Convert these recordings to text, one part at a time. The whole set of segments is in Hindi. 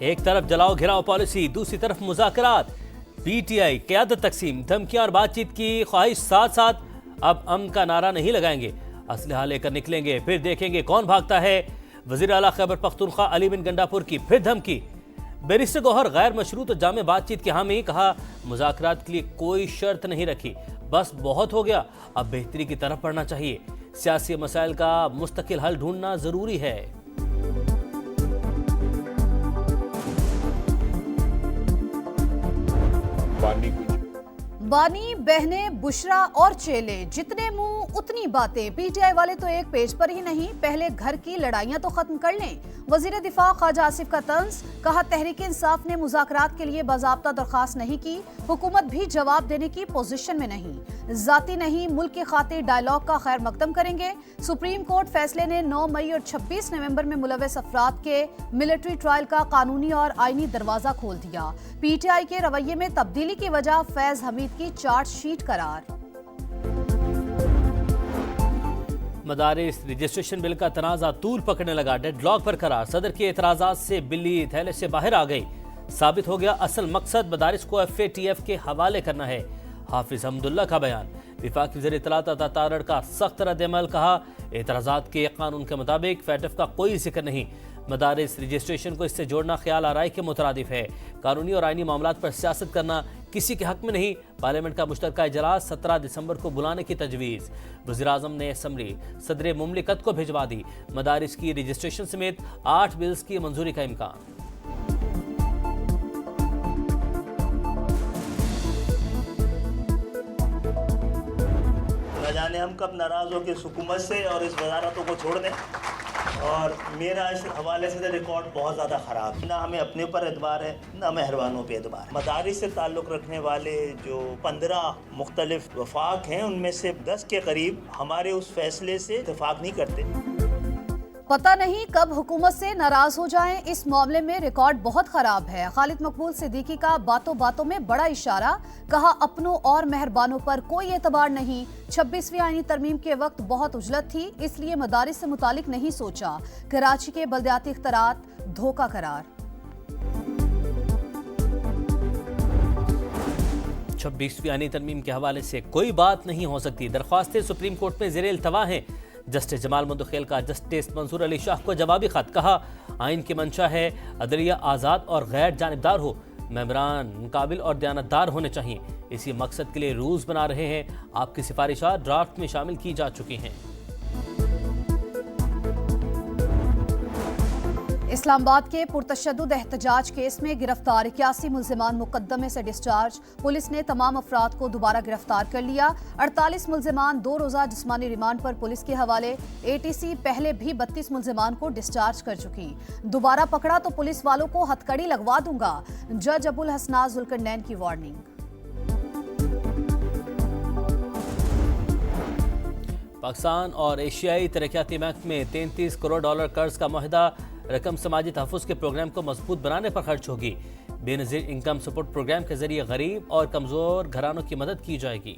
एक तरफ जलाओ घिराओ पॉलिसी, दूसरी तरफ मुज़ाकरात। पीटीआई क़यादत तकसीम, धमकियां और बातचीत की ख्वाहिश साथ साथ। अब अमन का नारा नहीं लगाएंगे, असलहा लेकर निकलेंगे, फिर देखेंगे कौन भागता है। वज़ीर आला खैबर पख्तूनख्वा अली बिन गंडापुर की फिर धमकी। बैरिस्टर गौहर गैर मशरूत और जामे बातचीत के हामी, कहा मुज़ाकरात के लिए कोई शर्त नहीं रखी, बस बहुत हो गया, अब बेहतरी की तरफ बढ़ना चाहिए। सियासी मसाइल का मुस्तकिल हल ढूंढना जरूरी है। बानी बहने बुशरा और चेले, जितने मुंह उतनी बातें। पीटीआई वाले तो एक पेज पर ही नहीं, पहले घर की लड़ाइयां तो खत्म कर लें। वजीर दिफा ख्वाजा आसिफ का तंज, कहा तहरीक इंसाफ ने मुज़ाकरात के लिए बाज़ाब्ता दरख्वास्त नहीं की, हुकूमत भी जवाब देने की पोजीशन में नहीं। जाती नहीं, मुल्क की खातिर डायलॉग का खैर मकदम करेंगे। सुप्रीम कोर्ट फैसले ने 9 मई और 26 नवंबर में मुलव्वस अफराद के मिलिट्री ट्रायल का कानूनी और आईनी दरवाजा खोल दिया। पीटीआई के रवैये में तब्दीली की वजह फैज हमीद की चार्जशीट करार। मदारिस रजिस्ट्रेशन बिल का तनाज़ा तूल पकड़ने लगा, डेडलॉक पर करार। सदर के एतराज़ात से बिल्ली थैले से बाहर आ गई। साबित हो गया असल मकसद मदारिस को FATF के हवाले करना है। हाफिज हमदुल्ला का बयान। विफाकी वज़ीर इत्तलात अता तारड़ का सख्त रद्द-ए-अमल, कहा एतराज़ात के कानून के मुताबिक FATF का कोई जिक्र नहीं। मदारिस रजिस्ट्रेशन को इससे जोड़ना ख्याल आराई के मुतरादिफ है। कानूनी और आईनी मामलात पर सियासत करना किसी के हक में नहीं। पार्लियामेंट का मुश्तरका इजलास 17 दिसंबर को बुलाने की तजवीज़। वज़ीर-ए-आज़म ने असम्बली सदर मुमलिकत को भिजवा दी। मदारिस की रजिस्ट्रेशन समेत 8 बिल्स की मंजूरी का इम्कान। न जाने हम कब नाराज हो के इस हुकूमत से और इस वजारतों को छोड़ दें। और मेरा इस हवाले से रिकॉर्ड बहुत ज़्यादा ख़राब, ना हमें अपने ऊपर एतबार है ना मेहरबानों पे एतबार है। मदारिस से ताल्लुक़ रखने वाले जो 15 मुख्तलिफ वफाक हैं, उनमें से 10 के करीब हमारे उस फैसले से इत्तेफाक नहीं करते। पता नहीं कब हुकूमत से नाराज हो जाएं, इस मामले में रिकॉर्ड बहुत खराब है। खालिद मकबूल सिद्दीकी का बातों बातों में बड़ा इशारा, कहा अपनों और मेहरबानों पर कोई एतबार नहीं। 26वीं आईनी तरमीम के वक्त बहुत उजलत थी, इसलिए मदारिस से मुतालिक नहीं सोचा। कराची के बल्दियाती इख्तियारात धोखा करार। 26वीं आईनी तरमीम के हवाले से कोई बात नहीं हो सकती। दरख्वास्तें सुप्रीम कोर्ट में ज़ेर इल्तवा हैं। जस्टिस जमाल मुंतखिल का जस्टिस मंसूर अली शाह को जवाबी खत, कहा आइन की मंशा है अदलिया आज़ाद और गैर जानिबदार हो, मेंबरान काबिल और दयानतदार होने चाहिए। इसी मकसद के लिए रूल्स बना रहे हैं। आपकी सिफारिशात ड्राफ्ट में शामिल की जा चुकी हैं। इस्लामाबाद के पुरतशद्दुद एहतजाज केस में गिरफ्तार 81 मुल्जिमान मुकदमे से डिस्चार्ज। पुलिस ने तमाम अफराद को दोबारा गिरफ्तार कर लिया। 48 मुल्जिमान 2 रोज़ा जिस्मानी रिमांड पर पुलिस के हवाले। ATC पहले भी 32 मुल्जिमान को डिस्चार्ज कर चुकी। दोबारा पकड़ा तो पुलिस वालों को हथकड़ी लगवा दूंगा, जज अबुल हसनाज जुल्करनैन की वार्निंग। पाकिस्तान और एशियाई तरक्याती बैंक में $33 करोड़ कर्ज का मुआहदा। रकम समाजी तहफ़्फ़ुज़ के प्रोग्राम को मजबूत बनाने पर खर्च होगी। बेनज़ीर इनकम सपोर्ट प्रोग्राम के जरिए गरीब और कमज़ोर घरानों की मदद की जाएगी।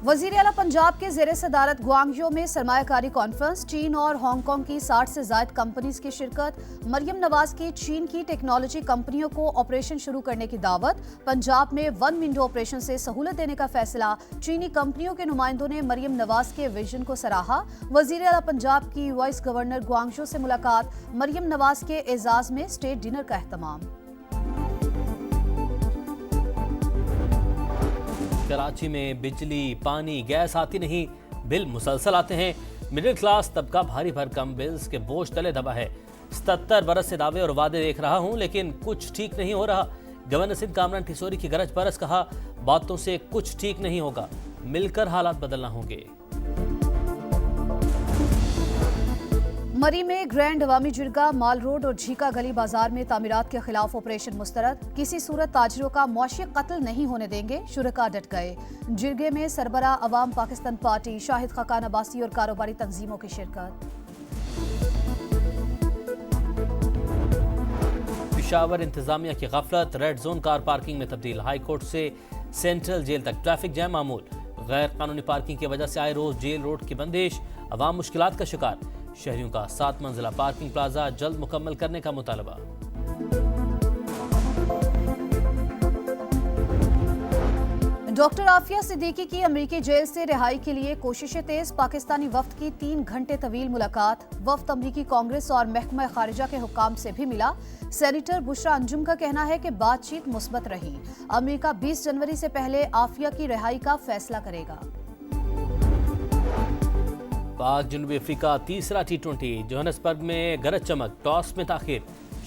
वज़ीर आला पंजाब के ज़ेरे सदारत ग्वांगझो में सरमायाकारी कॉन्फ्रेंस। चीन और हांगकांग की 60 से ज़ायद कंपनीज की शिरकत। मरियम नवाज की चीन की टेक्नोलॉजी कंपनियों को ऑपरेशन शुरू करने की दावत। पंजाब में 1 विंडो ऑपरेशन से सहूलत देने का फैसला। चीनी कंपनियों के नुमाइंदों ने मरियम नवाज के विजन को सराहा। वज़ीर आला पंजाब की वाइस गवर्नर ग्वांगझो से मुलाकात। मरियम नवाज के एजाज में स्टेट डिनर का एहतमाम। कराची में बिजली पानी गैस आती नहीं, बिल मुसलसल आते हैं। मिडिल क्लास तबका भारी भरकम बिल्स के बोझ तले दबा है। 77 बरस से दावे और वादे देख रहा हूं, लेकिन कुछ ठीक नहीं हो रहा। गवर्नर सिंध कामरान ठिसोरी की गरज बरस, कहा बातों से कुछ ठीक नहीं होगा, मिलकर हालात बदलना होंगे। मरी में ग्रैंड अवामी जिरगा, माल रोड और झीका गली बाजार में तामीरात के खिलाफ ऑपरेशन मुस्तरद। किसी सूरत ताजिरों का मौशी कत्ल नहीं होने देंगे, शुरका डट गए। जिरगे में सरबरा अवाम पाकिस्तान पार्टी, शाहिद खाकान अब्बासी और कारोबारी तंजीमों की शिरकत। पेशावर इंतजामिया की गफलत, रेड जोन कार पार्किंग में तब्दील। हाई कोर्ट से सेंट्रल जेल तक ट्रैफिक जैम मामूल। गैर कानूनी पार्किंग की वजह से आए रोज जेल रोड की बंदिश, अवाम मुश्किलात का शिकार। शहरियों का 7 मंजिला पार्किंग प्लाजा जल्द मुकम्मल करने का मुतालबा। डॉक्टर आफिया सिद्दीकी की अमेरिकी जेल से रिहाई के लिए कोशिशें तेज। पाकिस्तानी वफ्द की 3 घंटे तवील मुलाकात। वफ्द अमेरिकी कांग्रेस और महकमा खारिजा के हुक्काम से भी मिला। सेनेटर बुशरा अंजुम का कहना है कि बातचीत मुस्बत रही। अमेरिका 20 जनवरी से पहले आफिया की रिहाई का फैसला करेगा। पाक जनूबी अफ्रीका तीसरा T20 जोहान्सबर्ग में गरज चमक, टॉस में ताखिर।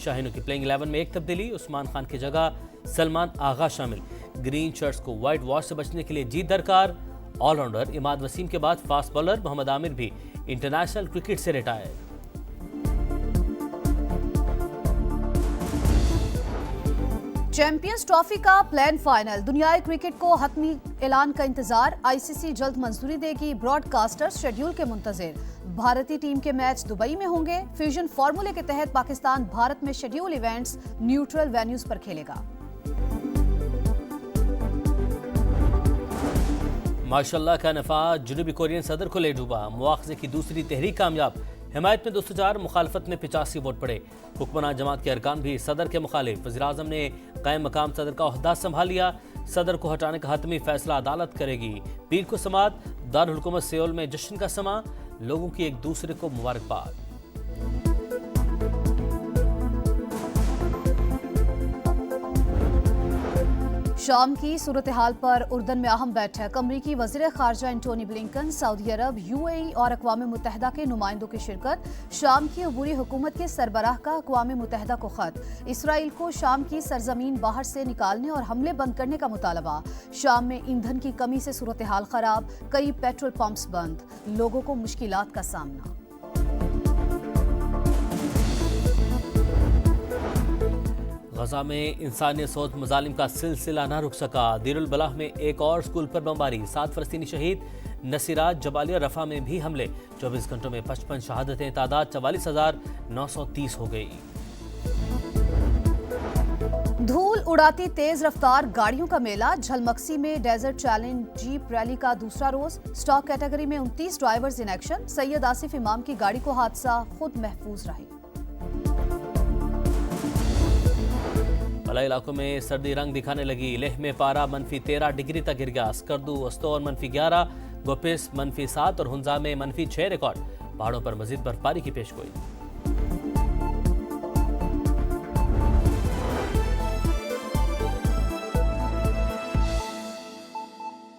शाहीनों की प्लेइंग 11 में एक तब्दीली, उस्मान खान की जगह सलमान आगा शामिल। ग्रीन शर्ट्स को व्हाइट वॉश से बचने के लिए जीत दरकार। ऑलराउंडर इमाद वसीम के बाद फास्ट बॉलर मोहम्मद आमिर भी इंटरनेशनल क्रिकेट से रिटायर। चैंपियंस ट्रॉफी का प्लान फाइनल। दुनियाई क्रिकेट को हतमी ऐलान का इंतजार। आईसीसी जल्द मंजूरी देगी। ब्रॉडकास्टर्स शेड्यूल के मुंतजिर। भारतीय टीम के मैच दुबई में होंगे। फ्यूजन फार्मूले के तहत पाकिस्तान भारत में शेड्यूल इवेंट्स न्यूट्रल वेन्यूज पर खेलेगा। माशाल्लाह का नफाज जनूबी कोरियन सदर को ले डूबा। मुआवजे की दूसरी तहरीक कामयाब। हिमायत में 204, मुखालफत में 85 वोट पड़े। हुक्मरान जमात के अरकान भी सदर के मुखालिफ। वज़ीर-ए-आज़म ने कायम मकाम सदर का ओहदा संभाल लिया। सदर को हटाने का हतमी फैसला अदालत करेगी। पीर को समात। दारुल हुकूमत सियोल में जश्न का समा। लोगों की एक दूसरे को मुबारकबाद। शाम की सूरत हाल पर उर्दन में अहम बैठक। अमरीकी वज़ीर ख़ारजा एंटोनी ब्लिंकन, सऊदी अरब, UAE और अक़वाम मुत्तहिदा के नुमाइंदों की शिरकत। शाम की अबूरी हुकूमत के सरबराह का अक़वाम मुत्तहिदा को ख़त। इसराइल को शाम की सरजमीन बाहर से निकालने और हमले बंद करने का मुतालबा। शाम में ईंधन की कमी से सूरत हाल ख़राब। कई पेट्रोल पंप्स बंद। लोगों को मुश्किलात का सामना। गजा में इंसानी सोच मजालिम का सिलसिला न रुक सका। दीरुल बलाह में एक और स्कूल पर बमबारी। 7 फलस्तीनी शहीद। नसीरात, जबालिया, रफा में भी हमले। 24 घंटों में 55 शहादतें। तादाद 44,930 हो गई। धूल उड़ाती तेज रफ्तार गाड़ियों का मेला। झलमक्सी में डेजर्ट चैलेंज जीप रैली का दूसरा रोज। स्टॉक कैटेगरी में 29 drivers in action. Syed Asif इमाम की गाड़ी को हादसा, खुद महफूज रहे। फला इलाकों में सर्दी रंग दिखाने लगी। लेह में पारा -13 डिग्री तक गिर गया। स्कर्दू, अस्तौर -11, गोपिस -7 और हुंजा में -6 रिकॉर्ड। पहाड़ों पर मजीद बर्फबारी की पेशगोई।